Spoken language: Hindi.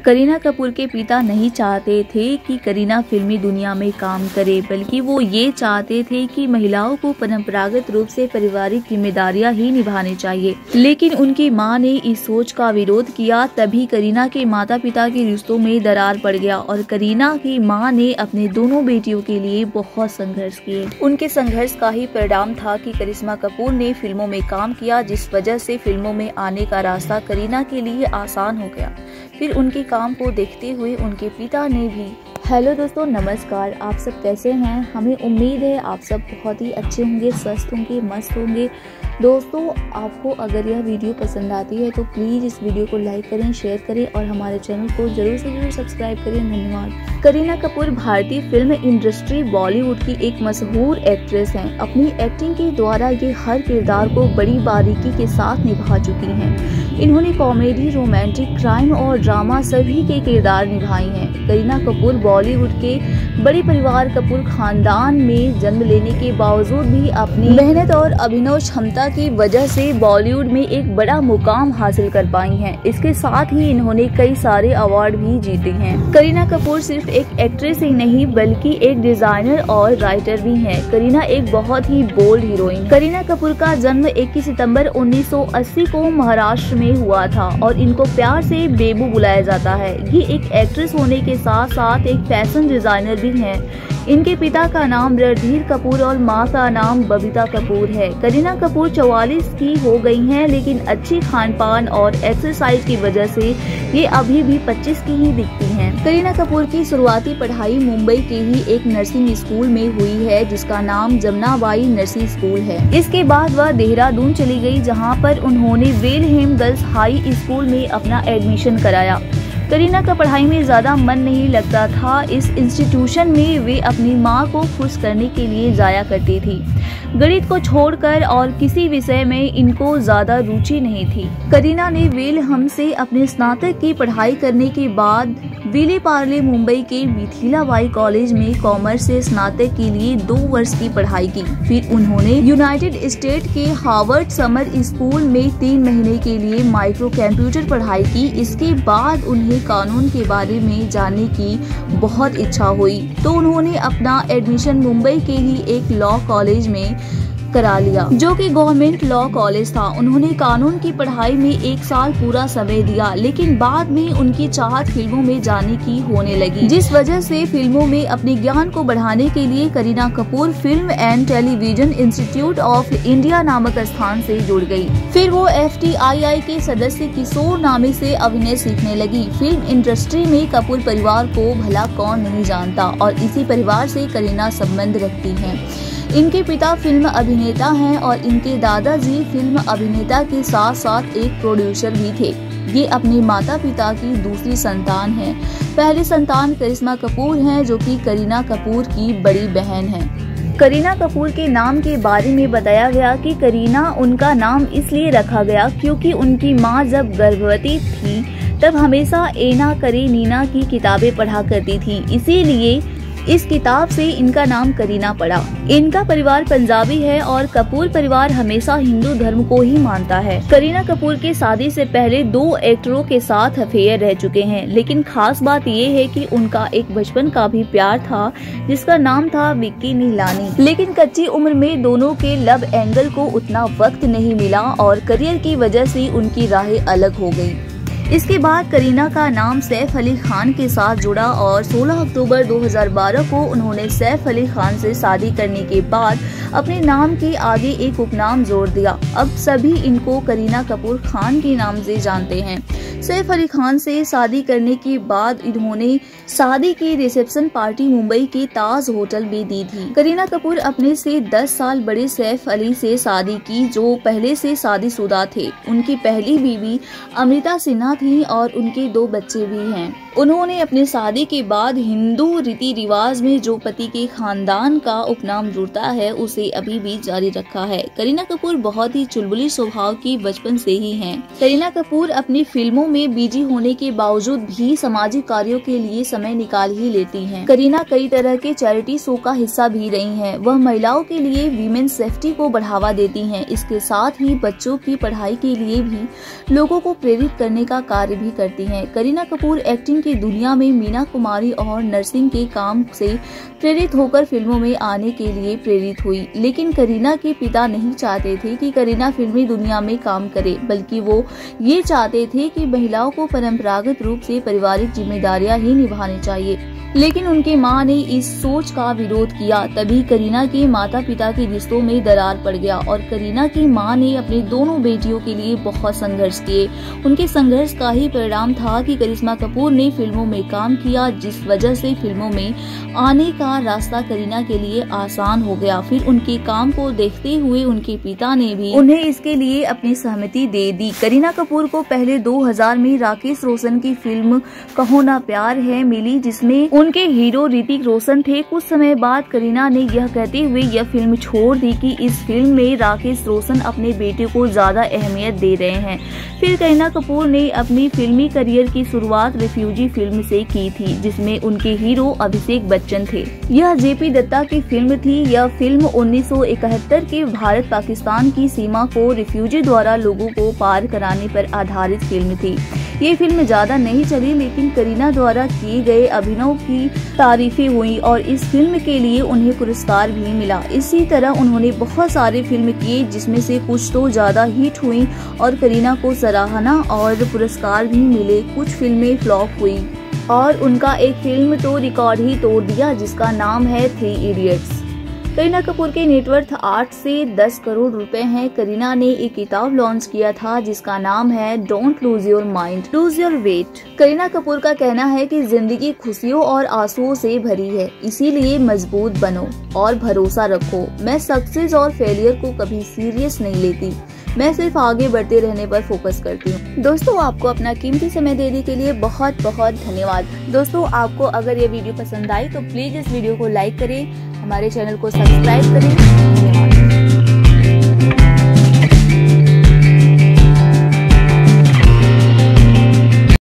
करीना कपूर के पिता नहीं चाहते थे कि करीना फिल्मी दुनिया में काम करे, बल्कि वो ये चाहते थे कि महिलाओं को परंपरागत रूप से पारिवारिक जिम्मेदारियां ही निभानी चाहिए। लेकिन उनकी मां ने इस सोच का विरोध किया। तभी करीना के माता पिता के रिश्तों में दरार पड़ गया और करीना की मां ने अपने दोनों बेटियों के लिए बहुत संघर्ष किए। उनके संघर्ष का ही परिणाम था कि करिश्मा कपूर ने फिल्मों में काम किया, जिस वजह से फिल्मों में आने का रास्ता करीना के लिए आसान हो गया। फिर उनके काम को देखते हुए उनके पिता ने भी। हेलो दोस्तों, नमस्कार। आप सब कैसे हैं? हमें उम्मीद है आप सब बहुत ही अच्छे होंगे, स्वस्थ होंगे, मस्त होंगे। दोस्तों, आपको अगर यह वीडियो पसंद आती है तो प्लीज़ इस वीडियो को लाइक करें, शेयर करें और हमारे चैनल को जरूर से जरूर सब्सक्राइब करें। धन्यवाद। करीना कपूर भारतीय फिल्म इंडस्ट्री बॉलीवुड की एक मशहूर एक्ट्रेस हैं। अपनी एक्टिंग के द्वारा ये हर किरदार को बड़ी बारीकी के साथ निभा चुकी हैं। इन्होंने कॉमेडी, रोमांटिक, क्राइम और ड्रामा सभी के किरदार निभाए हैं। करीना कपूर बॉलीवुड के बड़े परिवार कपूर खानदान में जन्म लेने के बावजूद भी अपनी मेहनत और अभिनव क्षमता की वजह से बॉलीवुड में एक बड़ा मुकाम हासिल कर पाई हैं। इसके साथ ही इन्होंने कई सारे अवार्ड भी जीते हैं। करीना कपूर सिर्फ एक एक्ट्रेस ही नहीं बल्कि एक डिजाइनर और राइटर भी हैं। करीना एक बहुत ही बोल्ड हीरोइन। करीना कपूर का जन्म 21 सितंबर 1980 को महाराष्ट्र में हुआ था और इनको प्यार से बेबू बुलाया जाता है। ये एक एक्ट्रेस होने के साथ साथ एक फैशन डिजाइनर भी हैं। इनके पिता का नाम रणधीर कपूर और मां का नाम बबीता कपूर है। करीना कपूर 44 की हो गई हैं, लेकिन अच्छी खान पान और एक्सरसाइज की वजह से ये अभी भी 25 की ही दिखती हैं। करीना कपूर की शुरुआती पढ़ाई मुंबई के ही एक नर्सिंग स्कूल में हुई है, जिसका नाम जमनाबाई नर्सिंग स्कूल है। इसके बाद वह देहरादून चली गई, जहाँ पर उन्होंने वेलहेम गर्ल्स हाई स्कूल में अपना एडमिशन कराया। करीना का पढ़ाई में ज्यादा मन नहीं लगता था। इस इंस्टीट्यूशन में वे अपनी मां को खुश करने के लिए जाया करती थी। गणित को छोड़कर और किसी विषय में इनको ज्यादा रुचि नहीं थी। करीना ने वेलहम से अपने स्नातक की पढ़ाई करने के बाद विले पार्ले मुंबई के मिथिलाबाई कॉलेज में कॉमर्स से स्नातक के लिए 2 वर्ष की पढ़ाई की। फिर उन्होंने यूनाइटेड स्टेट के हार्वर्ड समर स्कूल में 3 महीने के लिए माइक्रो कंप्यूटर पढ़ाई की। इसके बाद उन्हें कानून के बारे में जानने की बहुत इच्छा हुई, तो उन्होंने अपना एडमिशन मुंबई के ही एक लॉ कॉलेज में करा लिया, जो कि गवर्नमेंट लॉ कॉलेज था। उन्होंने कानून की पढ़ाई में 1 साल पूरा समय दिया, लेकिन बाद में उनकी चाहत फिल्मों में जाने की होने लगी, जिस वजह से फिल्मों में अपने ज्ञान को बढ़ाने के लिए Kareena Kapoor film and television institute of India नामक स्थान से जुड़ गई। फिर वो FTII के सदस्य किशोर नामे से अभिनय सीखने लगी। फिल्म इंडस्ट्री में कपूर परिवार को भला कौन नहीं जानता और इसी परिवार से करीना संबंध रखती है। इनके पिता फिल्म अभिनेता हैं और इनके दादाजी फिल्म अभिनेता के साथ साथ एक प्रोड्यूसर भी थे। ये अपने माता पिता की दूसरी संतान है। पहली संतान करिश्मा कपूर हैं, जो कि करीना कपूर की बड़ी बहन है। करीना कपूर के नाम के बारे में बताया गया कि करीना उनका नाम इसलिए रखा गया क्योंकि उनकी मां जब गर्भवती थी तब हमेशा एना करेनीना की किताबें पढ़ा करती थी, इसीलिए इस किताब से इनका नाम करीना पड़ा। इनका परिवार पंजाबी है और कपूर परिवार हमेशा हिंदू धर्म को ही मानता है। करीना कपूर के शादी से पहले 2 एक्टरों के साथ अफेयर रह चुके हैं, लेकिन खास बात ये है कि उनका एक बचपन का भी प्यार था, जिसका नाम था विक्की नीलानी। लेकिन कच्ची उम्र में दोनों के लव एंगल को उतना वक्त नहीं मिला और करियर की वजह से उनकी राहें अलग हो गयी। इसके बाद करीना का नाम सैफ अली खान के साथ जुड़ा और 16 अक्टूबर 2012 को उन्होंने सैफ अली खान से शादी करने के बाद अपने नाम के आगे एक उपनाम जोड़ दिया। अब सभी इनको करीना कपूर खान के नाम से जानते हैं। सैफ अली खान से शादी करने के बाद इन्होंने शादी की रिसेप्शन पार्टी मुंबई के ताज होटल में दी थी। करीना कपूर अपने से 10 साल बड़े सैफ अली से शादी की, जो पहले से शादीशुदा थे। उनकी पहली बीवी अमृता सिन्हा थी और उनके 2 बच्चे भी हैं। उन्होंने अपनी शादी के बाद हिंदू रीति रिवाज में जो पति के खानदान का उपनाम जुड़ता है उसे उन्होंने अभी भी जारी रखा है। करीना कपूर बहुत ही चुलबुली स्वभाव की बचपन से ही हैं। करीना कपूर अपनी फिल्मों में बिजी होने के बावजूद भी सामाजिक कार्यों के लिए समय निकाल ही लेती हैं। करीना कई तरह के चैरिटी शो का हिस्सा भी रही हैं। वह महिलाओं के लिए वीमेन सेफ्टी को बढ़ावा देती हैं। इसके साथ ही बच्चों की पढ़ाई के लिए भी लोगों को प्रेरित करने का कार्य भी करती हैं। करीना कपूर एक्टिंग की दुनिया में मीना कुमारी और नर्सिंग के काम से प्रेरित होकर फिल्मों में आने के लिए प्रेरित हुई, लेकिन करीना के पिता नहीं चाहते थे कि करीना फिल्मी दुनिया में काम करे, बल्कि वो ये चाहते थे कि महिलाओं को परंपरागत रूप से पारिवारिक जिम्मेदारियां ही निभानी चाहिए। लेकिन उनकी मां ने इस सोच का विरोध किया। तभी करीना के माता पिता के रिश्तों में दरार पड़ गया और करीना की मां ने अपनी दोनों बेटियों के लिए बहुत संघर्ष किए। उनके संघर्ष का ही परिणाम था कि करिश्मा कपूर ने फिल्मों में काम किया, जिस वजह से फिल्मों में आने का रास्ता करीना के लिए आसान हो गया। फिर उनके काम को देखते हुए उनके पिता ने भी उन्हें इसके लिए अपनी सहमति दे दी। करीना कपूर को पहले 2000 में राकेश रोशन की फिल्म कहो ना प्यार है मिली, जिसमें उनके हीरो ऋतिक रोशन थे। कुछ समय बाद करीना ने यह कहते हुए यह फिल्म छोड़ दी कि इस फिल्म में राकेश रोशन अपने बेटे को ज्यादा अहमियत दे रहे हैं। फिर करीना कपूर ने अपनी फिल्मी करियर की शुरुआत रिफ्यूजी फिल्म से की थी, जिसमें उनके हीरो अभिषेक बच्चन थे। यह जेपी दत्ता की फिल्म थी। यह फिल्म 1971 के भारत पाकिस्तान की सीमा को रिफ्यूजी द्वारा लोगों को पार कराने पर आधारित फिल्म थी। ये फिल्म ज्यादा नहीं चली, लेकिन करीना द्वारा किए गए अभिनव की तारीफें हुई और इस फिल्म के लिए उन्हें पुरस्कार भी मिला। इसी तरह उन्होंने बहुत सारे फिल्म किए, जिसमें से कुछ तो ज्यादा हिट हुई और करीना को सराहना और पुरस्कार भी मिले। कुछ फिल्में फ्लॉप हुई और उनका एक फिल्म तो रिकॉर्ड ही तोड़ दिया, जिसका नाम है 3 इडियट्स। करीना कपूर के नेटवर्थ 8 से 10 करोड़ रुपए हैं। करीना ने एक किताब लॉन्च किया था जिसका नाम है don't lose your mind, lose your weight. Kareena Kapoor का कहना है कि जिंदगी खुशियों और आंसुओं से भरी है, इसीलिए मजबूत बनो और भरोसा रखो। मैं सक्सेस और फेलियर को कभी सीरियस नहीं लेती, मैं सिर्फ आगे बढ़ते रहने पर फोकस करती हूँ। दोस्तों, आपको अपना कीमती समय देने के लिए बहुत बहुत धन्यवाद। दोस्तों, आपको अगर ये वीडियो पसंद आई तो प्लीज इस वीडियो को लाइक करें, हमारे चैनल को सब्सक्राइब करें। धन्यवाद।